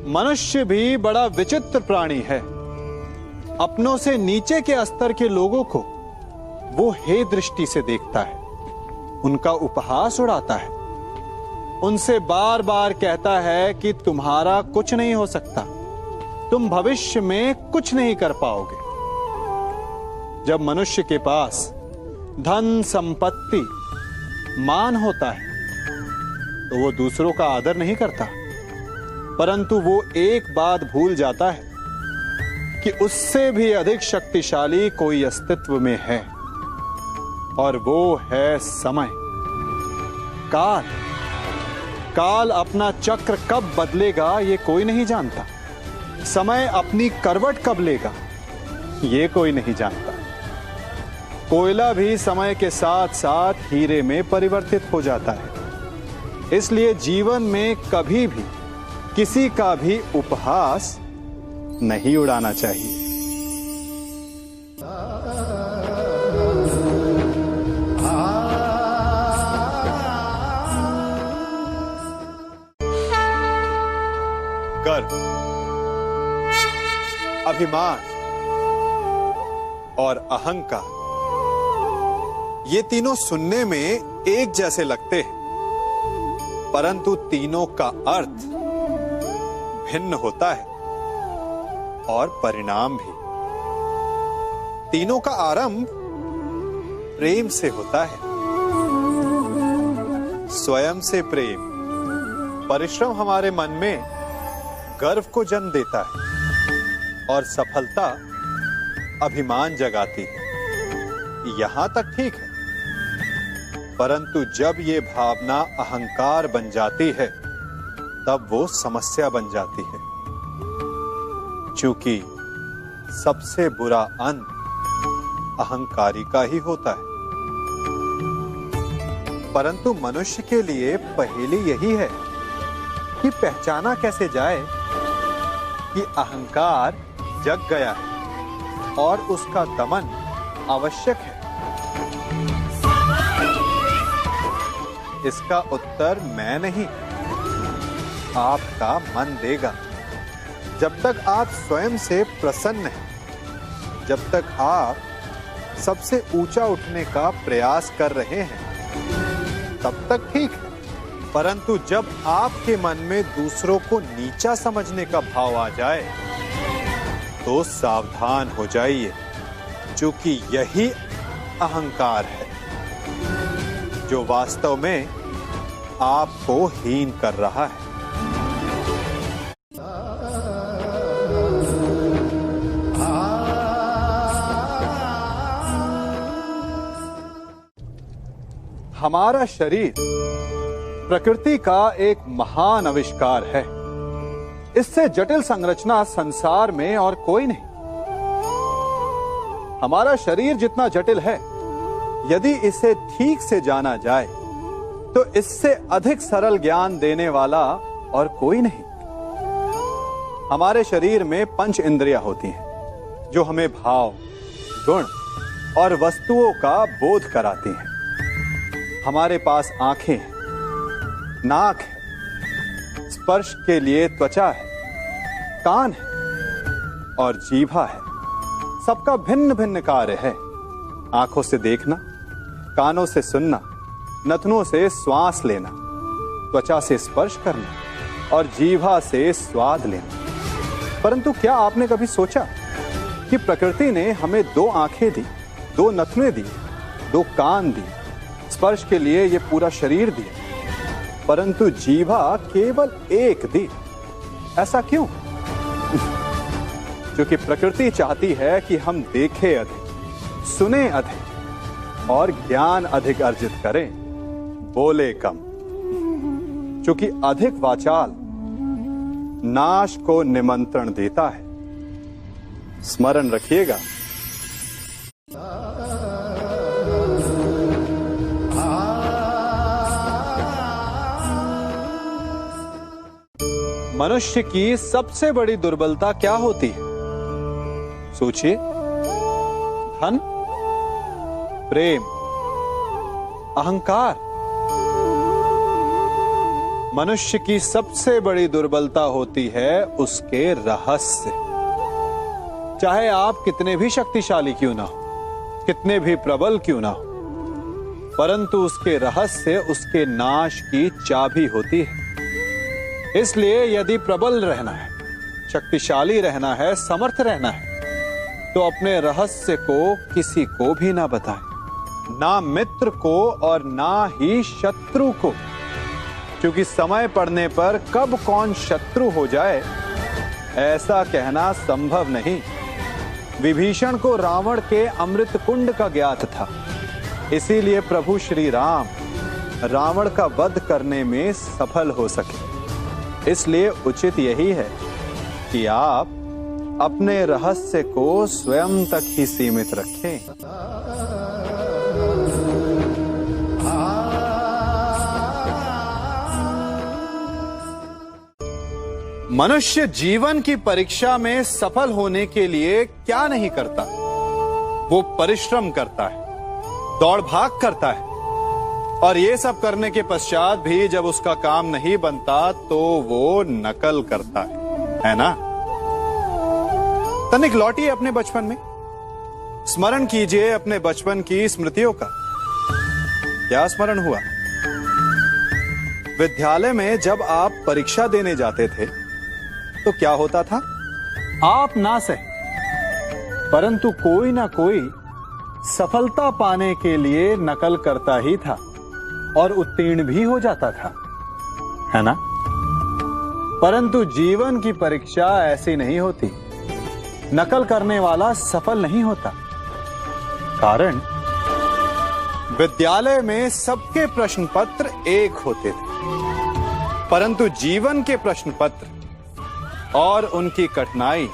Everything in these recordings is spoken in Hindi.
मनुष्य भी बड़ा विचित्र प्राणी है। अपनों से नीचे के स्तर के लोगों को वो हे दृष्टि से देखता है, उनका उपहास उड़ाता है, उनसे बार बार कहता है कि तुम्हारा कुछ नहीं हो सकता, तुम भविष्य में कुछ नहीं कर पाओगे। जब मनुष्य के पास धन, संपत्ति, मान होता है तो वो दूसरों का आदर नहीं करता, परंतु वो एक बात भूल जाता है कि उससे भी अधिक शक्तिशाली कोई अस्तित्व में है, और वो है समय, काल। काल अपना चक्र कब बदलेगा ये कोई नहीं जानता। समय अपनी करवट कब लेगा ये कोई नहीं जानता। कोयला भी समय के साथ साथ हीरे में परिवर्तित हो जाता है। इसलिए जीवन में कभी भी किसी का भी उपहास नहीं उड़ाना चाहिए। गर्व, अभिमान और अहंकार, ये तीनों सुनने में एक जैसे लगते हैं, परंतु तीनों का अर्थ भिन्न होता है और परिणाम भी। तीनों का आरंभ प्रेम से होता है। स्वयं से प्रेम, परिश्रम हमारे मन में गर्व को जन्म देता है और सफलता अभिमान जगाती है। यहां तक ठीक है, परंतु जब ये भावना अहंकार बन जाती है तब वो समस्या बन जाती है, क्योंकि सबसे बुरा अंत अहंकारी का ही होता है। परंतु मनुष्य के लिए पहेली यही है कि पहचाना कैसे जाए कि अहंकार जग गया है और उसका दमन आवश्यक है। इसका उत्तर मैं नहीं, आपका मन देगा। जब तक आप स्वयं से प्रसन्न हैं, जब तक आप सबसे ऊंचा उठने का प्रयास कर रहे हैं, तब तक ठीक है। परंतु जब आपके मन में दूसरों को नीचा समझने का भाव आ जाए तो सावधान हो जाइए, क्योंकि यही अहंकार है जो वास्तव में आपको हीन कर रहा है। हमारा शरीर प्रकृति का एक महान आविष्कार है। इससे जटिल संरचना संसार में और कोई नहीं। हमारा शरीर जितना जटिल है, यदि इसे ठीक से जाना जाए तो इससे अधिक सरल ज्ञान देने वाला और कोई नहीं। हमारे शरीर में पंच इंद्रियां होती हैं जो हमें भाव, गुण और वस्तुओं का बोध कराती हैं। हमारे पास आंखें हैं, नाक है, स्पर्श के लिए त्वचा है, कान है और जीभा है। सबका भिन्न भिन्न कार्य है। आंखों से देखना, कानों से सुनना, नथनों से श्वास लेना, त्वचा से स्पर्श करना और जीभा से स्वाद लेना। परंतु क्या आपने कभी सोचा कि प्रकृति ने हमें 2 आंखें दी, 2 नथने दी, 2 कान दी, स्पर्श के लिए ये पूरा शरीर दिया, परंतु जीभा केवल 1 दी? ऐसा क्यों? क्योंकि प्रकृति चाहती है कि हम देखें अधिक, सुने अधिक और ज्ञान अधिक अर्जित करें, बोले कम। क्योंकि अधिक वाचाल नाश को निमंत्रण देता है। स्मरण रखिएगा। मनुष्य की सबसे बड़ी दुर्बलता क्या होती है? सोचिए। धन, प्रेम, अहंकार। मनुष्य की सबसे बड़ी दुर्बलता होती है उसके रहस्य। चाहे आप कितने भी शक्तिशाली क्यों ना हो, कितने भी प्रबल क्यों ना हो, परंतु उसके रहस्य उसके नाश की चाबी होती है। इसलिए यदि प्रबल रहना है, शक्तिशाली रहना है, समर्थ रहना है, तो अपने रहस्य को किसी को भी ना बताएं, ना मित्र को और ना ही शत्रु को, क्योंकि समय पड़ने पर कब कौन शत्रु हो जाए ऐसा कहना संभव नहीं। विभीषण को रावण के अमृत कुंड का ज्ञात था, इसीलिए प्रभु श्री राम रावण का वध करने में सफल हो सके। इसलिए उचित यही है कि आप अपने रहस्य को स्वयं तक ही सीमित रखें। मनुष्य जीवन की परीक्षा में सफल होने के लिए क्या नहीं करता? वो परिश्रम करता है, दौड़ भाग करता है, और ये सब करने के पश्चात भी जब उसका काम नहीं बनता तो वो नकल करता है ना? तनिक लौटिए अपने बचपन में, स्मरण कीजिए अपने बचपन की स्मृतियों का। क्या स्मरण हुआ? विद्यालय में जब आप परीक्षा देने जाते थे तो क्या होता था? आप ना सहे, परंतु कोई ना कोई सफलता पाने के लिए नकल करता ही था और उत्तीर्ण भी हो जाता था, है ना? परंतु जीवन की परीक्षा ऐसी नहीं होती। नकल करने वाला सफल नहीं होता। कारण विद्यालय में सबके प्रश्न पत्र एक होते थे, परंतु जीवन के प्रश्न पत्र और उनकी कठिनाई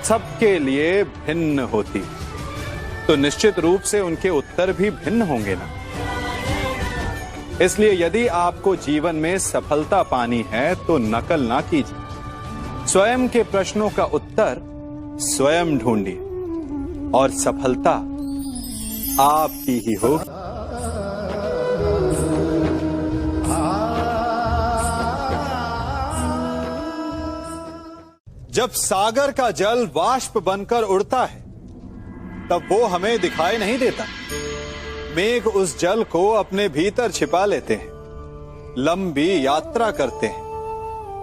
सबके लिए भिन्न होती, तो निश्चित रूप से उनके उत्तर भी भिन्न होंगे ना। इसलिए यदि आपको जीवन में सफलता पानी है तो नकल ना कीजिए, स्वयं के प्रश्नों का उत्तर स्वयं ढूंढिए और सफलता आपकी ही होगी। जब सागर का जल वाष्प बनकर उड़ता है तब वो हमें दिखाई नहीं देता। मेघ उस जल को अपने भीतर छिपा लेते हैं, लंबी यात्रा करते हैं,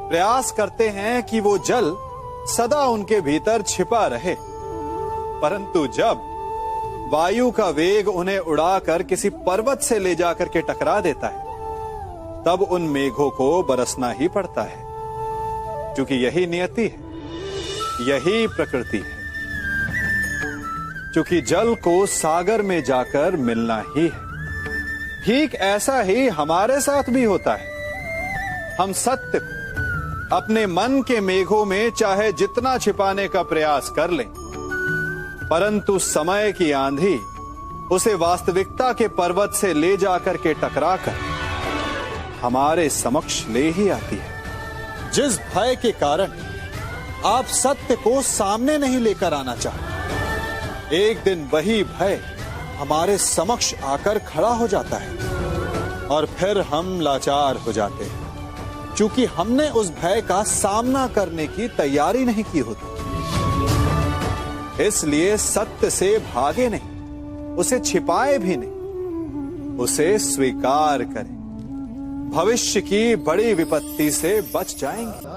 प्रयास करते हैं कि वो जल सदा उनके भीतर छिपा रहे, परंतु जब वायु का वेग उन्हें उड़ाकर किसी पर्वत से ले जाकर के टकरा देता है तब उन मेघों को बरसना ही पड़ता है, क्योंकि यही नियति है, यही प्रकृति है। क्योंकि जल को सागर में जाकर मिलना ही है। ठीक ऐसा ही हमारे साथ भी होता है। हम सत्य को अपने मन के मेघों में चाहे जितना छिपाने का प्रयास कर लें, परंतु समय की आंधी उसे वास्तविकता के पर्वत से ले जाकर के टकराकर हमारे समक्ष ले ही आती है। जिस भय के कारण आप सत्य को सामने नहीं लेकर आना चाहते, एक दिन वही भय हमारे समक्ष आकर खड़ा हो जाता है और फिर हम लाचार हो जाते हैं, क्योंकि हमने उस भय का सामना करने की तैयारी नहीं की होती। इसलिए सत्य से भागे नहीं, उसे छिपाए भी नहीं, उसे स्वीकार करें। भविष्य की बड़ी विपत्ति से बच जाएंगे।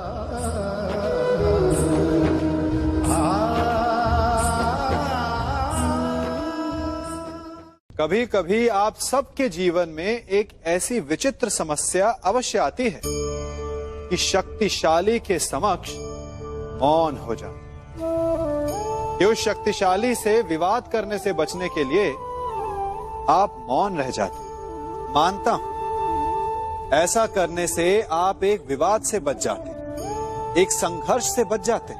कभी कभी आप सबके जीवन में एक ऐसी विचित्र समस्या अवश्य आती है कि शक्तिशाली के समक्ष मौन हो जाओ। कि उस शक्तिशाली से विवाद करने से बचने के लिए आप मौन रह जाते। मानता हूं ऐसा करने से आप एक विवाद से बच जाते, एक संघर्ष से बच जाते,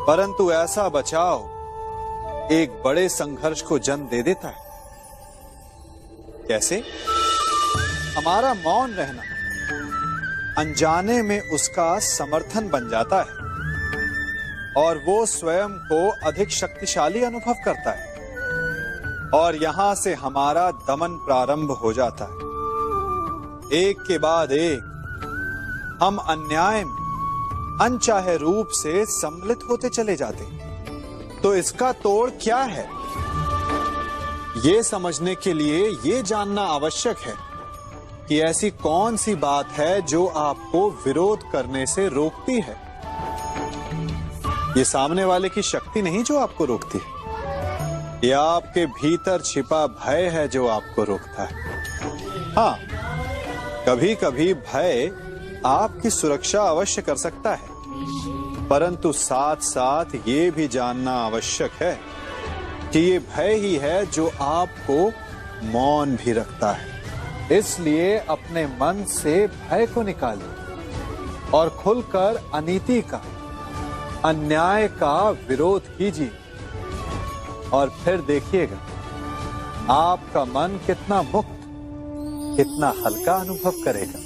परंतु ऐसा बचाव एक बड़े संघर्ष को जन्म दे देता है। कैसे? हमारा मौन रहना अनजाने में उसका समर्थन बन जाता है और वो स्वयं को अधिक शक्तिशाली अनुभव करता है, और यहां से हमारा दमन प्रारंभ हो जाता है। एक के बाद एक हम अन्याय में अनचाहे रूप से सम्मिलित होते चले जाते हैं। तो इसका तोड़ क्या है? ये समझने के लिए ये जानना आवश्यक है कि ऐसी कौन सी बात है जो आपको विरोध करने से रोकती है। ये सामने वाले की शक्ति नहीं जो आपको रोकती है, ये आपके भीतर छिपा भय है जो आपको रोकता है। हाँ, कभी कभी भय आपकी सुरक्षा अवश्य कर सकता है, परंतु साथ साथ ये भी जानना आवश्यक है कि ये भय ही है जो आपको मौन भी रखता है। इसलिए अपने मन से भय को निकालिए और खुलकर अनीति का, अन्याय का विरोध कीजिए, और फिर देखिएगा आपका मन कितना मुक्त, कितना हल्का अनुभव करेगा।